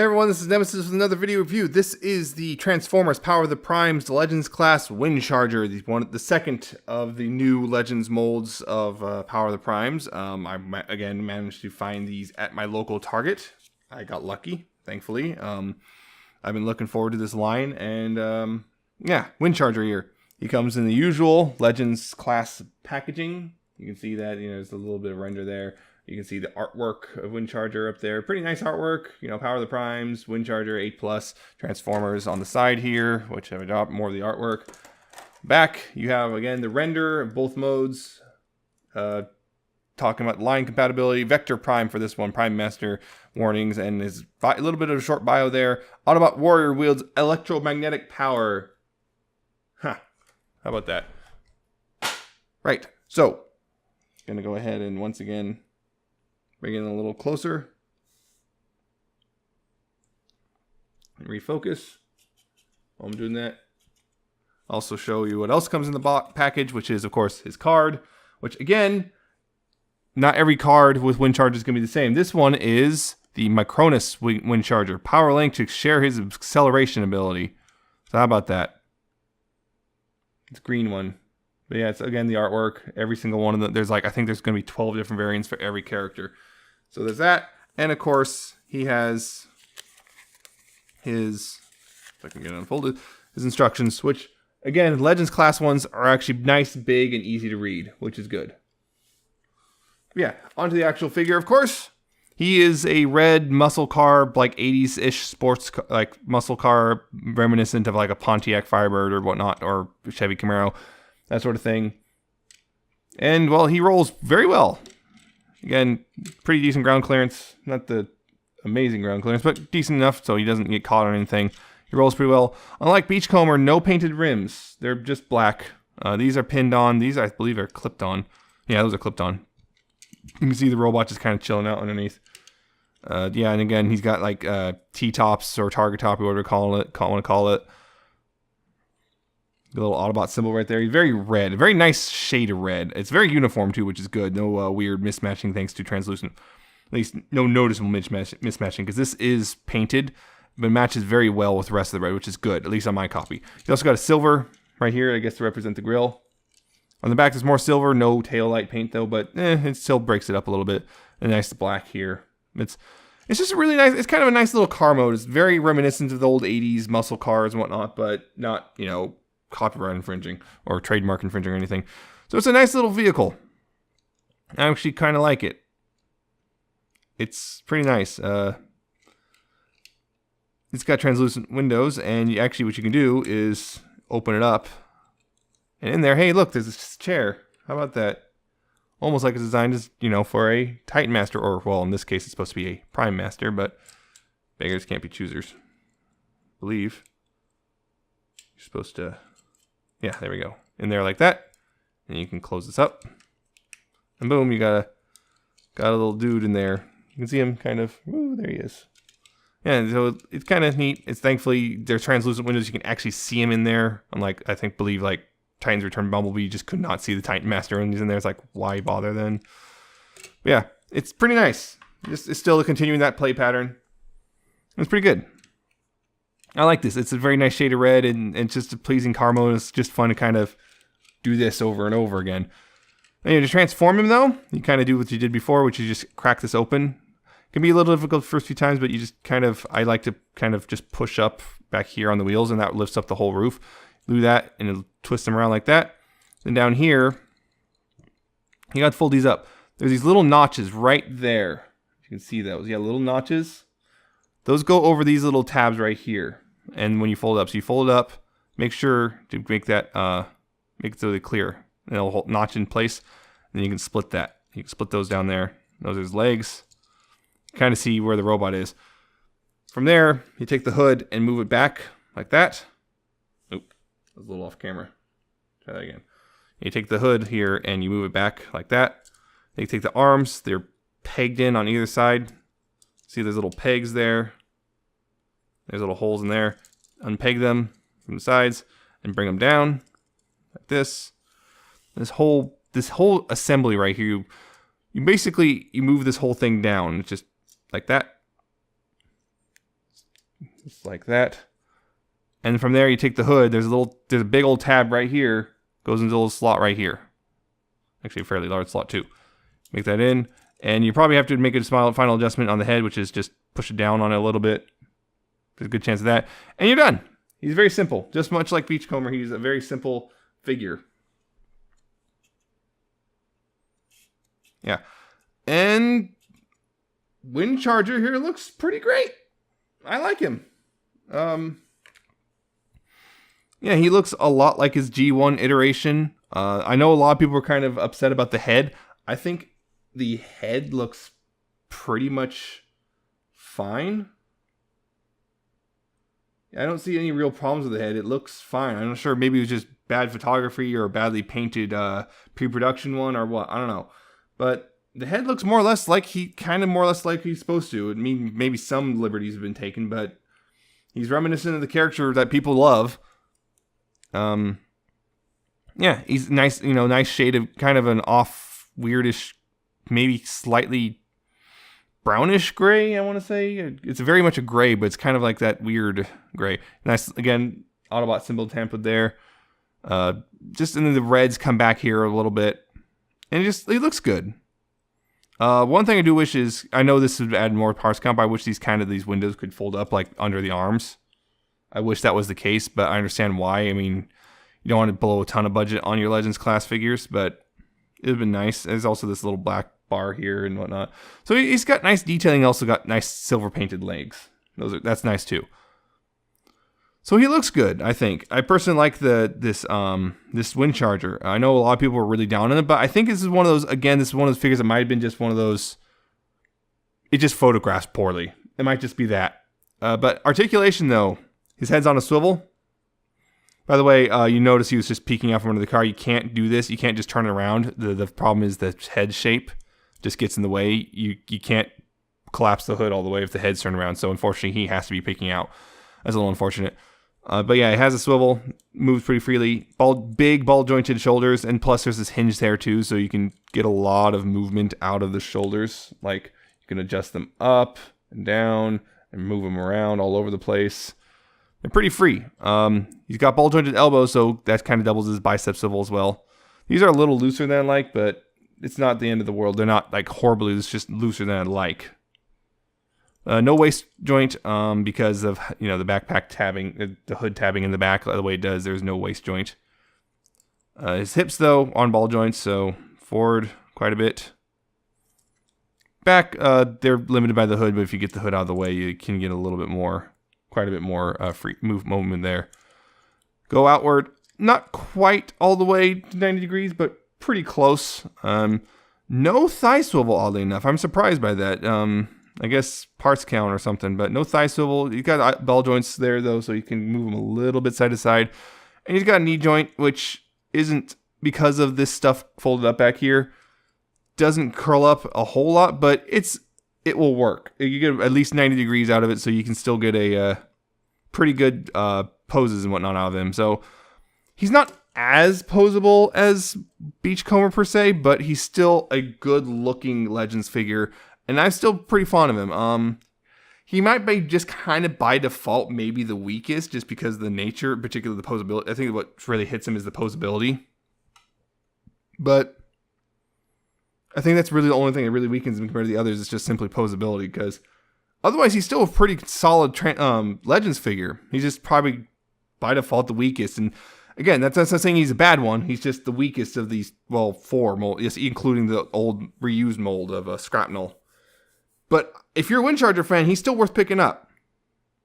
Hey everyone, this is Nemesis with another video review. This is the Transformers Power of the Primes Legends class Windcharger, the second of the new Legends molds of Power of the Primes. I again managed to find these at my local Target. I got lucky, thankfully. I've been looking forward to this line, and yeah, Windcharger here. He comes in the usual Legends class packaging. You can see that, there's a little bit of render there. You can see the artwork of Windcharger up there. Pretty nice artwork. Power of the Primes, Windcharger 8+, Transformers on the side here, which have adopted more of the artwork. Back, you have, again, the render of both modes. Talking about line compatibility. Vector Prime for this one. Prime Master warnings. And his a little bit of a short bio there. Autobot Warrior wields electromagnetic power. Huh. How about that? Right. So, going to go ahead and once again bring it a little closer. And refocus. While I'm doing that, also show you what else comes in the package, which is, of course, his card. Which, again, not every card with Windcharger is going to be the same. This one is the Micronus Windcharger. Power link to share his acceleration ability. So how about that? It's a green one. But yeah, it's, again, the artwork. Every single one of them. I think there's going to be 12 different variants for every character. So there's that. And, of course, he has his, if I can get it unfolded, his instructions, which, again, Legends class ones are actually nice, big, and easy to read, which is good. Yeah, onto the actual figure, of course. He is a red muscle car, like 80s-ish sports, like muscle car, reminiscent of like a Pontiac Firebird or whatnot, or Chevy Camaro. That sort of thing. And, well, he rolls very well. Again, pretty decent ground clearance. Not the amazing ground clearance, but decent enough so he doesn't get caught on anything. He rolls pretty well. Unlike Beachcomber, no painted rims. They're just black. These are pinned on. These, I believe, are clipped on. Yeah, those are clipped on. You can see the robot just kind of chilling out underneath. Yeah, and again, he's got like T-tops or target top, whatever you want to call it. The little Autobot symbol right there. He's very red. A very nice shade of red. It's very uniform, too, which is good. No weird mismatching thanks to translucent. At least no noticeable mismatching, because this is painted, but matches very well with the rest of the red, which is good, at least on my copy. He's also got a silver right here, I guess, to represent the grill. On the back, there's more silver. No tail light paint, though, but it still breaks it up a little bit. A nice black here. It's just a really nice, it's kind of a nice little car mode. It's very reminiscent of the old 80s muscle cars and whatnot, but not, copyright infringing or trademark infringing or anything. So it's a nice little vehicle. I actually kind of like it. It's pretty nice. It's got translucent windows, and actually what you can do is open it up. And in there, hey, look, there's this chair. How about that? Almost like it's designed as, for a Titan Master, or, well, in this case, it's supposed to be a Prime Master, but beggars can't be choosers. I believe. You're supposed to, yeah, there we go. In there like that. And you can close this up. And boom, you got a little dude in there. You can see him kind of, ooh, there he is. Yeah, so it's kind of neat. It's thankfully, there's translucent windows. You can actually see him in there. Unlike, believe, like, Titans Return Bumblebee, you just could not see the Titan Master when he's in there. It's like, why bother then? But yeah, it's pretty nice. It's still continuing that play pattern. It's pretty good. I like this. It's a very nice shade of red, and it's just a pleasing car mode. It's just fun to kind of do this over and over again. Anyway, to transform him, though, you kind of do what you did before, which is just crack this open. It can be a little difficult the first few times, but you just I like to kind of just push up back here on the wheels, and that lifts up the whole roof. Do that, and it'll twist them around like that. Then down here, you got to fold these up. There's these little notches right there. You can see those. Yeah, little notches. Those go over these little tabs right here. And when you fold it up, so you fold it up, make sure to make that, make it really clear. And it'll hold notch in place. And then you can split that. You can split those down there. Those are his legs. Kind of see where the robot is. From there, you take the hood and move it back like that. Oop, that was a little off camera. Try that again. You take the hood here and you move it back like that. Then you take the arms. They're pegged in on either side. See there's little pegs there. There's little holes in there. Unpeg them from the sides and bring them down like this. This whole assembly right here, you basically move this whole thing down. It's just like that. just like that. And from there, you take the hood. There's a big old tab right here. Goes into a little slot right here. Actually, a fairly large slot too. Make that in, and you probably have to make a final adjustment on the head, which is just push it down on it a little bit. There's a good chance of that, and you're done. He's very simple, just much like Beachcomber. He's a very simple figure. Yeah, and Windcharger here looks pretty great. I like him. Yeah, he looks a lot like his G1 iteration. I know a lot of people were kind of upset about the head. I think the head looks pretty much fine. I don't see any real problems with the head. It looks fine. I'm not sure. Maybe it was just bad photography or a badly painted pre-production one or what. I don't know. But the head looks more or less like he's supposed to. I mean, maybe some liberties have been taken, but he's reminiscent of the character that people love. Yeah, he's nice, nice shade of kind of an off, weirdish, maybe slightly brownish gray, I want to say. It's very much a gray, but it's kind of like that weird gray. Nice, again, Autobot symbol template there. Just, and then the reds come back here a little bit. And it looks good. One thing I do wish is, I know this would add more parts count, but I wish these windows could fold up like under the arms. I wish that was the case, but I understand why. I mean, you don't want to blow a ton of budget on your Legends class figures, but it would have been nice. There's also this little black bar here and whatnot. So he's got nice detailing, also got nice silver painted legs. That's nice too. So he looks good, I think. I personally like this Windcharger. I know a lot of people were really down on it, but I think this is one of those, again, this is one of those figures that might have been just one of those, it just photographs poorly. It might just be that. But articulation though, his head's on a swivel. By the way, you notice he was just peeking out from under the car. You can't do this. You can't just turn it around. The problem is the head shape just gets in the way. You can't collapse the hood all the way if the head's turned around. So unfortunately, he has to be peeking out. That's a little unfortunate. But yeah, it has a swivel, moves pretty freely. Big ball jointed shoulders, and plus there's this hinge there too, so you can get a lot of movement out of the shoulders. Like you can adjust them up and down and move them around all over the place. They're pretty free. He's got ball jointed elbows, so that kind of doubles his bicep swivel as well. These are a little looser than I like, but it's not the end of the world. They're not like horribly, it's just looser than I like. No waist joint because of the backpack tabbing, the hood tabbing in the back the way it does. There's no waist joint. His hips though on ball joints, so forward quite a bit. Back they're limited by the hood, but if you get the hood out of the way, you can get quite a bit more free movement there. Go outward, not quite all the way to 90 degrees, but pretty close. No thigh swivel, oddly enough. I'm surprised by that. I guess parts count or something, but no thigh swivel. You got ball joints there though, so you can move them a little bit side to side. And he's got a knee joint, which isn't, because of this stuff folded up back here, doesn't curl up a whole lot, but it will work. You get at least 90 degrees out of it, so you can still get a pretty good poses and whatnot out of him. So he's not as posable as Beachcomber per se, but he's still a good looking Legends figure. And I'm still pretty fond of him. He might be just kind of by default maybe the weakest, just because of the nature, particularly the posability. I think what really hits him is the posability. But I think that's really the only thing that really weakens him compared to the others. It's just simply posability, because otherwise he's still a pretty solid Legends figure. He's just probably by default the weakest. And again, that's not saying he's a bad one. He's just the weakest of these, well, 4 molds, yes, including the old reused mold of Scrapnel. But if you're a Windcharger fan, he's still worth picking up.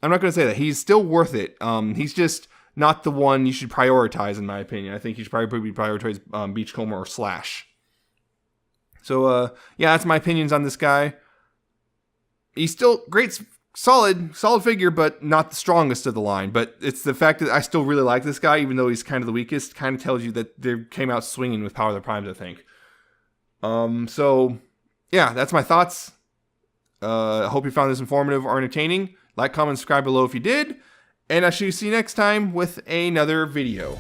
I'm not going to say that. He's still worth it. He's just not the one you should prioritize, in my opinion. I think you should probably prioritize Beachcomber or Slash. So, yeah, that's my opinions on this guy. He's still great, solid figure, but not the strongest of the line. But it's the fact that I still really like this guy, even though he's kind of the weakest, kind of tells you that they came out swinging with Power of the Primes, I think. So, yeah, that's my thoughts. I hope you found this informative or entertaining. Like, comment, subscribe below if you did. And I shall see you next time with another video.